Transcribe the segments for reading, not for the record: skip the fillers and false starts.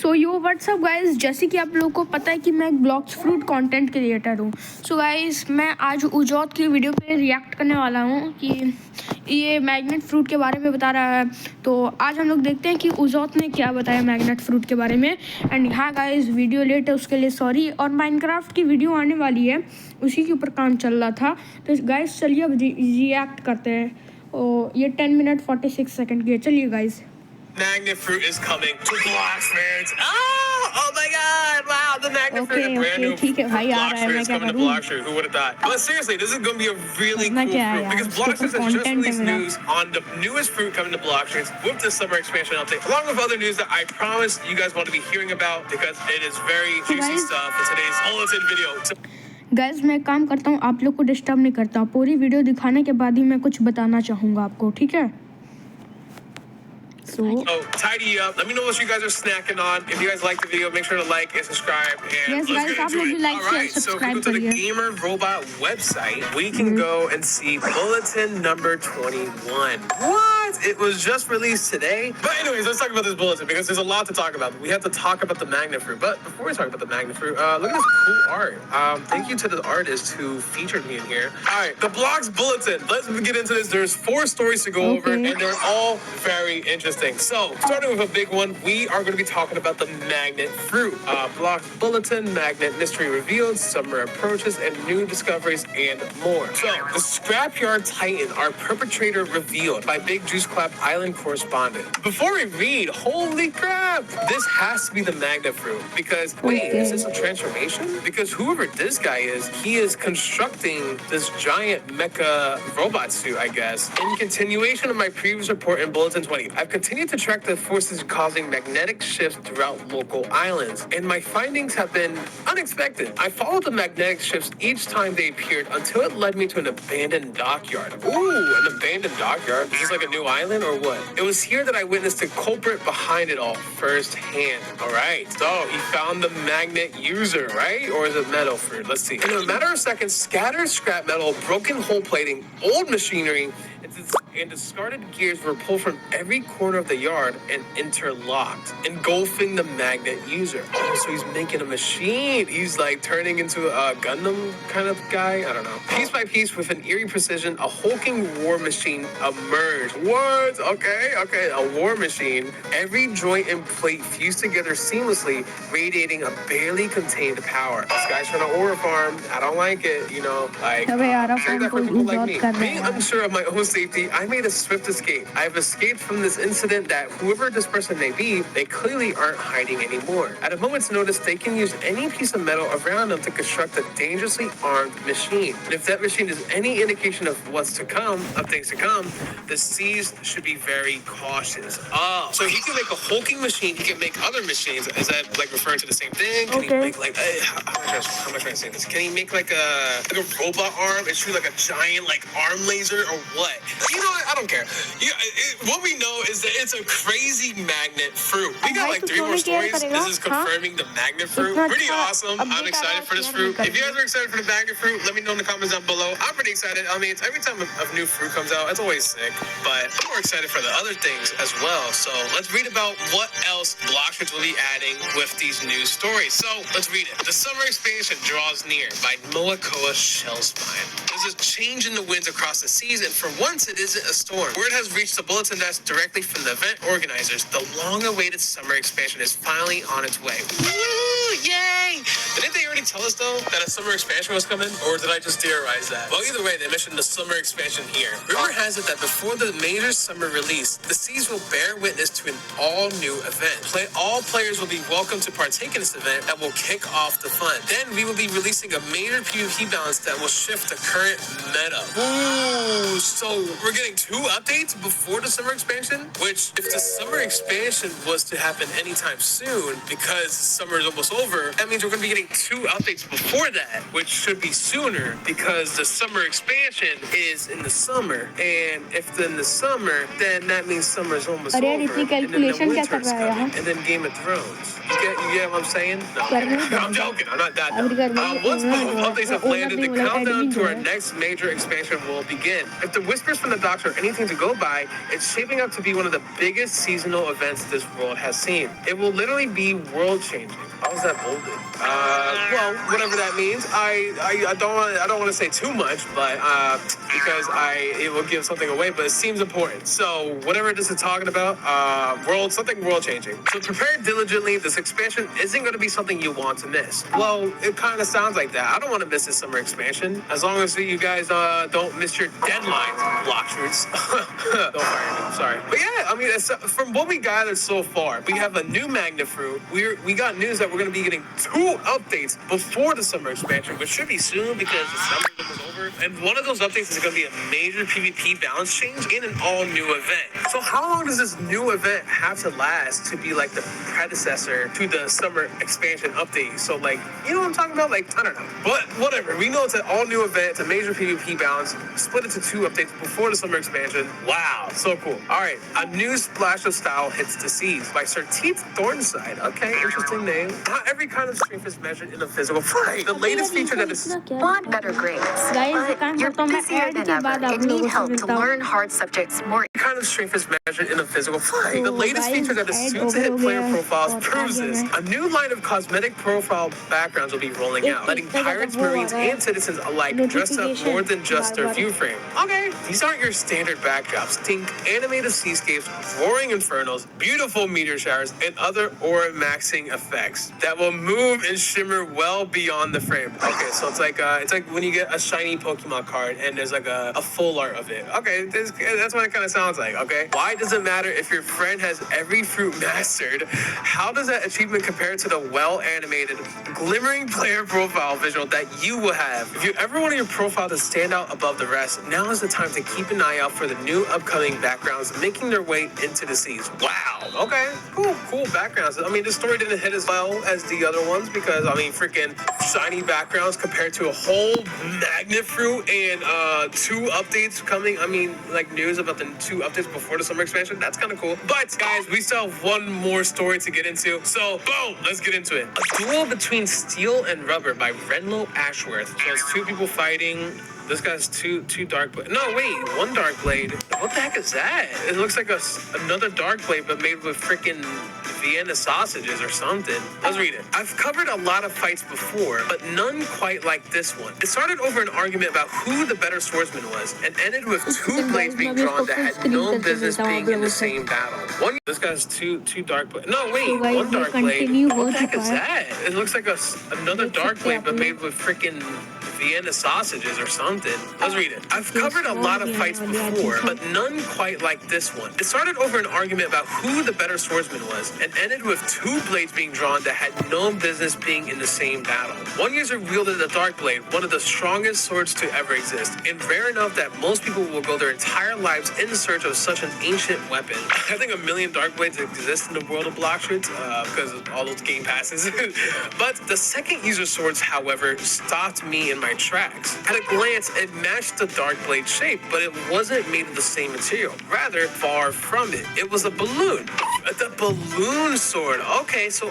सो यो what's up guys, जैसे कि आप लोगों को पता है कि मैं एक ब्लॉक्स फ्रूट कंटेंट क्रिएटर हूँ। सो गाइज, मैं आज उजौत की वीडियो पे रिएक्ट करने वाला हूँ कि ये मैग्नेट फ्रूट के बारे में बता रहा है। तो आज हम लोग देखते हैं कि उजौत ने क्या बताया मैग्नेट फ्रूट के बारे में। एंड हाँ गाइज, वीडियो लेट है उसके लिए सॉरी। और माइनक्राफ्ट की वीडियो आने वाली है, उसी के ऊपर काम चल रहा था। तो गाइज चलिए अब रिएक्ट करते हैं। और ये 10 मिनट 46 सेकेंड की है। चलिए guys. Magnet fruit is coming to Bloxford. Oh my God! Wow, the magnet fruit, a brand new Bloxford is coming to Bloxford. Who would have thought? But seriously, this is going to be a really cool fruit because Bloxford has just released news on the newest fruit coming to Bloxford with the summer expansion update, along with other news that I promise you guys want to be hearing about because it is very juicy stuff in today's bulletin video. Guys मैं काम करता हूँ, आप लोग को disturb नहीं करता हूँ। पूरी वीडियो दिखाने के बाद ही मैं कुछ बताना चाहूँगा आपको, ठीक है? So tidy up. Let me know what you guys are snacking on. If you guys like the video, make sure to like and subscribe. And yes, guys, let's get into it. Like, all right, so if we go to the Gamer Robot website, we can go and see bulletin number 21. What? It was just released today. But anyways, let's talk about this bulletin because there's a lot to talk about. We have to talk about the magnet fruit. But before we talk about the magnet fruit, look at this cool art. Thank you to the artist who featured me in here. All right, the Blox bulletin. Let's get into this. There's 4 stories to go over, and they're all very interesting. So, starting with a big one, we are going to be talking about the magnet fruit. Blox bulletin, magnet mystery revealed, summer approaches, and new discoveries, and more. So, the Scrapyard Titan, our perpetrator revealed by Big Juice Clap Island correspondent. Before we read, holy crap, this has to be the magnet fruit because, wait, is this a transformation? Because whoever this guy is, he is constructing this giant mecha robot suit, I guess. In continuation of my previous report in Bulletin 20, I've continued to track the forces causing magnetic shifts throughout local islands, and my findings have been unexpected. I followed the magnetic shifts each time they appeared until it led me to an abandoned dockyard. Ooh, an abandoned dockyard? Is this like a new island or what? It was here that I witnessed the culprit behind it all firsthand. All right, so he found the magnet user, right? Or is it metal fruit? Let's see. In a matter of seconds, scattered scrap metal, broken hull plating, old machinery, and discarded gears were pulled from every corner of the yard and interlocked, engulfing the magnet user. Oh, so he's making a machine. He's like turning into a Gundam kind of guy. I don't know. Piece by piece, with an eerie precision, a hulking war machine emerged. What? Okay. A war machine. Every joint and plate fused together seamlessly, radiating a barely contained power. This guy's trying to ore farm. I don't like it. You know, like sure that for people like me. Being unsure of my own safety, I made a swift escape. I have escaped from this incident that whoever this person may be, they clearly aren't hiding anymore. At a moment's notice, they can use any piece of metal around them to construct a dangerously armed machine. And if that machine is any indication of what's to come, of things to come, the seas should be very cautious. Oh, so he can make a hulking machine. He can make other machines. Is that like referring to the same thing? Can he make like, how am I trying to say this? Can he make like a robot arm and shoot like a giant like arm laser or what? You know what? I don't care. What we know is that it's a crazy magnet fruit. We got like 3 more stories. This is confirming the magnet fruit. Pretty awesome. I'm excited for this fruit. If you guys are excited for the magnet fruit, let me know in the comments down below. I'm pretty excited. I mean, every time a new fruit comes out, it's always sick. But I'm more excited for the other things as well. So let's read about what else Bloxford will be adding with these new stories. So let's read it. The summer expansion draws near by Moakoa Shellspine. There's a change in the winds across the seas, and for once it isn't a storm. Word has reached the bulletin desk directly from the event organizers. The long-awaited summer expansion is finally on its way. Woo! Yay! Didn't they already tell us, though, that a summer expansion was coming? Or did I just theorize that? Well, either way, they mentioned the summer expansion here. Rumor has it that before the major summer release, the seas will bear witness to an all-new event. All players will be welcome to partake in this event that will kick off the fun. Then we will be releasing a major PvP balance that will shift the current meta. Ooh, so we're getting 2 updates before the summer expansion, which if the summer expansion was to happen anytime soon, because summer is almost over, over, that means we're going to be getting 2 updates before that, which should be sooner because the summer expansion is in the summer. And if it's in the summer, then that means summer is almost over. अरे इतनी And then the calculation क्या कर winter's रहा है coming. यहाँ? And then Game of Thrones. You get what I'm saying? No, करने दो। I'm joking. I'm not that अभी dumb. करने दो। Once both updates have landed, the नहीं बोला, countdown admin to our बोला। next major expansion will begin. If the whispers from the doctor are anything to go by, it's shaping up to be one of the biggest seasonal events this world has seen. It will literally be world-changing. How is that bolded? Well, whatever that means. I don't want to say too much, but because it will give something away. But it seems important. So whatever this is talking about, something world-changing. So prepare diligently. This expansion isn't going to be something you want to miss. Well, it kind of sounds like that. I don't want to miss this summer expansion. As long as you guys don't miss your deadlines, Blockshoots. Don't fire me. Sorry. But yeah, I mean, from what we gathered so far, we have a new Magna Fruit. We got news that we're going to be getting 2 updates before the summer expansion, which should be soon because the summer is over. And one of those updates is going to be a major PvP balance change in an all-new event. So how long does this new event have to last to be like the predecessor to the summer expansion update? So like, you know what I'm talking about? Like, I don't know. But whatever. We know it's an all-new event. It's a major PvP balance. Split into 2 updates before the summer expansion. Wow. So cool. All right. A new splash of style hits the seas by Sir Teeth Thornside. Okay. Interesting name. Not every kind of strength is measured in a physical fight. The latest feature that is... Want better grades, but you're busier than ever and need help to learn hard subjects more. Kind of strength is measured in a physical fight. The latest feature that is soon to hit player profiles proves this. A new line of cosmetic profile backgrounds will be rolling out, letting pirates, marines, and citizens alike dress up more than just their view frame. Okay, these aren't your standard backdrops. Think animated seascapes, roaring infernos, beautiful meteor showers, and other aura maxing effects that will move and shimmer well beyond the frame. Okay, so it's like when you get a shiny Pokemon card and there's like a full art of it. Okay, that's what it kind of sounds like. Okay, why does it matter if your friend has every fruit mastered? How does that achievement compare to the well-animated, glimmering player profile visual that you will have? If you ever want your profile to stand out above the rest, now is the time to keep an eye out for the new upcoming backgrounds making their way into the seas. Wow. Okay. Cool backgrounds. I mean, the story didn't hit as well as the other ones because, I mean, freaking shiny backgrounds compared to a whole Magnet Fruit and 2 updates coming. I mean, like news about the 2 updates before the summer expansion. That's kind of cool. But, guys, we still have one more story to get into. So, boom, let's get into it. A duel between steel and rubber by Renlo Ashworth. So it's 2 people fighting. This guy's two dark blade. No, wait, 1 dark blade. What the heck is that? It looks like another dark blade, but made with freaking Vienna sausages or something. Let's read it. I've covered a lot of fights before, but none quite like this one. It started over an argument about who the better swordsman was, and ended with 2 blades being drawn that had no business being in the same battle. This guy's two dark blades. No, wait, 1 dark blade. What the heck is that? It looks like another dark blade, but made with freaking Vienna sausages or something. Let's read it. I've covered a lot of fights before, but none quite like this one. It started over an argument about who the better swordsman was, and ended with 2 blades being drawn that had no business being in the same battle. One user wielded the dark blade, one of the strongest swords to ever exist, and rare enough that most people will go their entire lives in search of such an ancient weapon. I think 1,000,000 dark blades exist in the world of Blockshoots because of all those game passes. But the second user's swords, however, stopped me in my tracks. At a glance, it matched the dark blade shape, but it wasn't made of the same material. Rather, far from it. It was a balloon. The balloon sword. Okay, so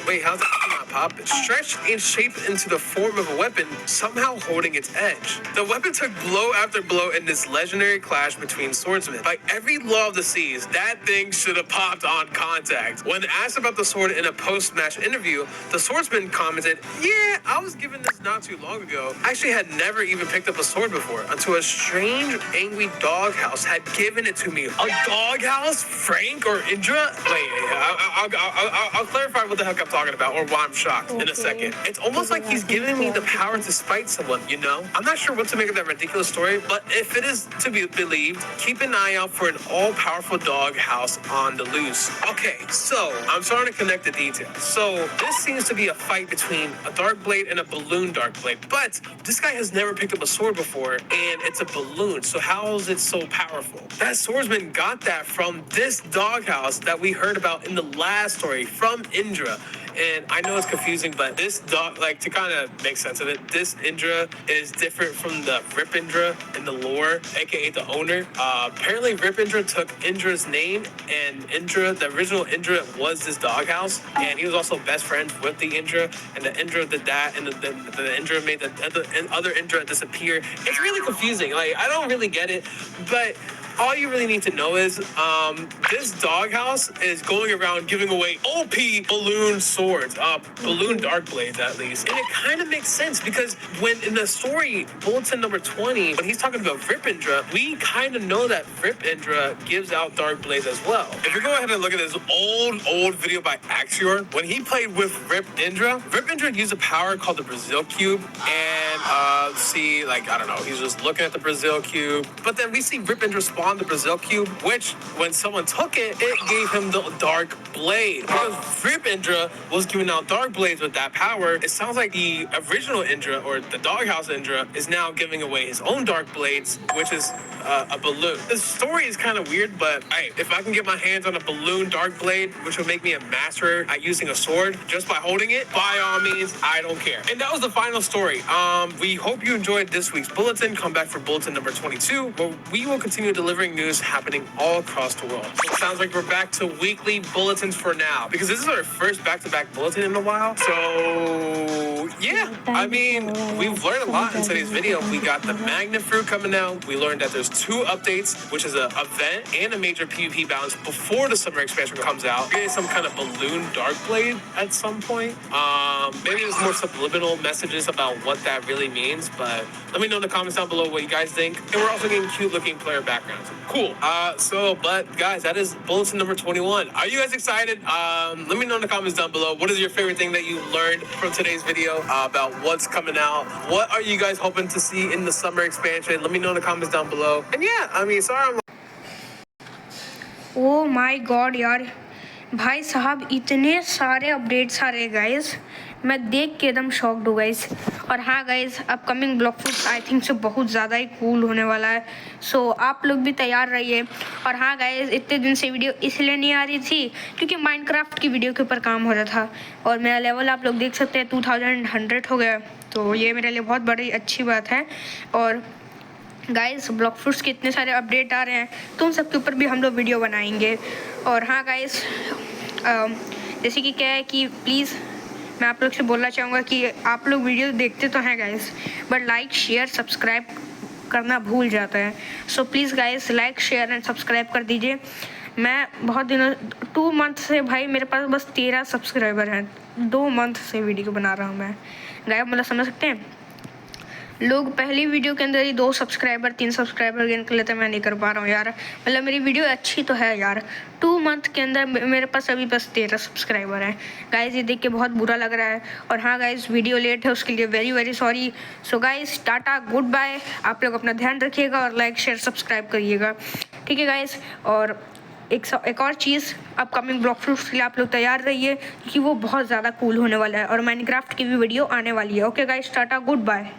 wait, how's that not pop? Stretched and shaped into the form of a weapon, somehow holding its edge. The weapon took blow after blow in this legendary clash between swordsmen. By every law of the seas, that thing should have popped on contact. When asked about the sword in a post-match interview, the swordsman commented, "Yeah, I was given this not too long ago. I actually had never even picked up a sword before until a strange, angry doghouse had given it to me." A doghouse? Frank or Indra? Wait, I'll clarify what the heck I'm talking about or why I'm shocked in a second. It's almost like he's giving me the power to spite someone, you know? I'm not sure what to make of that ridiculous story, but if it is to be believed, keep an eye out for an all-powerful doghouse on the loose. Okay, so I'm starting to connect the details. So this seems to be a fight between a dark blade and a balloon dark blade, but this guy has never picked up a sword before, and it's a balloon, so how is it so powerful? That swordsman got that from this doghouse that we heard about in the last story from Indra. and I know it's confusing, but this dog, like, to kind of make sense of it, this Indra is different from the Rip Indra in the lore, aka the owner. Apparently, Rip Indra took Indra's name, and Indra, the original Indra, was this doghouse, and he was also best friends with the Indra, and the Indra did that, and the Indra made the other Indra disappear. It's really confusing. Like, I don't really get it, but all you really need to know is this doghouse is going around giving away OP balloon swords, balloon dark blades at least. And it kind of makes sense because when in the story, bulletin number 20, when he's talking about Rip Indra, we kind of know that Rip Indra gives out dark blades as well. If you go ahead and look at this old video by Axior, when he played with Rip Indra used a power called the Brazil Cube. And see, like, I don't know, he's just looking at the Brazil Cube. But then we see Rip Indra spawn the Brazil Cube, which when someone took it, it gave him the dark blade. Because Rip Indra was giving out dark blades with that power, it sounds like the original Indra, or the doghouse Indra, is now giving away his own dark blades, which is a balloon. This story is kind of weird, but hey, if I can get my hands on a balloon dark blade, which will make me a master at using a sword just by holding it, by all means, I don't care. And that was the final story. We hope you enjoyed this week's bulletin. Come back for bulletin number 22, where we will continue delivering news happening all across the world. So it sounds like we're back to weekly bulletins for now, because this is our first back-to-back bulletin in a while. So yeah, I mean, we've learned a lot in today's video. We got the Magnet Fruit coming out. We learned that there's 2 updates, which is an event and a major PvP balance before the summer expansion comes out. Maybe some kind of balloon dark blade at some point. Maybe there's more subliminal messages about what that really means, but let me know in the comments down below what you guys think. And we're also getting cute looking player backgrounds. Cool. But guys, that is bulletin number 21. Are you guys excited? Let me know in the comments down below. What is your favorite thing that you learned from today's video about what's coming out? What are you guys hoping to see in the summer expansion? Let me know in the comments down below. And yeah, I mean, sorry I'm... oh my God यार, भाई साहब इतने सारे updates आ रहे guys, मैं देख के एकदम शॉक्ड हूँ गाइस। और हाँ guys, upcoming block fruit I think से बहुत ज़्यादा ही कूल होने वाला है, सो आप लोग भी तैयार रहिए। और हाँ गाइस, इतने दिन से वीडियो इसलिए नहीं आ रही थी क्योंकि माइनक्राफ्ट की वीडियो के ऊपर काम हो रहा था, और मेरा लेवल आप लोग देख सकते हैं 2100 हो गया, तो ये मेरे लिए बहुत बड़ी अच्छी बात है। और गाइस, ब्लॉक फ्रूट्स के इतने सारे अपडेट आ रहे हैं, तो उन सब के ऊपर भी हम लोग वीडियो बनाएंगे। और हाँ गाइस, जैसे कि क्या है कि प्लीज़ मैं आप लोग से बोलना चाहूँगा कि आप लोग वीडियो देखते तो हैं guys, but like share subscribe करना भूल जाता है। So please guys, like share and subscribe कर दीजिए। मैं बहुत दिनों 2 मंथ से भाई मेरे पास बस 13 सब्सक्राइबर हैं। 2 मंथ से वीडियो बना रहा हूँ मैं गाइस, मतलब समझ सकते हैं। लोग पहली वीडियो के अंदर ही 2 सब्सक्राइबर 3 सब्सक्राइबर गेन कर लेते हैं, मैं नहीं कर पा रहा हूँ यार। मतलब मेरी वीडियो अच्छी तो है यार, 2 मंथ के अंदर मेरे पास अभी बस 13 सब्सक्राइबर हैं गाइस। ये देख के बहुत बुरा लग रहा है। और हाँ गाइस, वीडियो लेट है उसके लिए very sorry. So guys, tata goodbye. आप लोग अपना ध्यान रखिएगा और लाइक शेयर सब्सक्राइब करिएगा, ठीक है गाइस। और एक और चीज़, अपकमिंग ब्लॉक फ्रूट्स के लिए आप लोग तैयार रहिए क्योंकि वो बहुत ज़्यादा कूल होने वाला है, और माइनक्राफ्ट की भी वीडियो आने वाली है। Okay guys, tata good bye.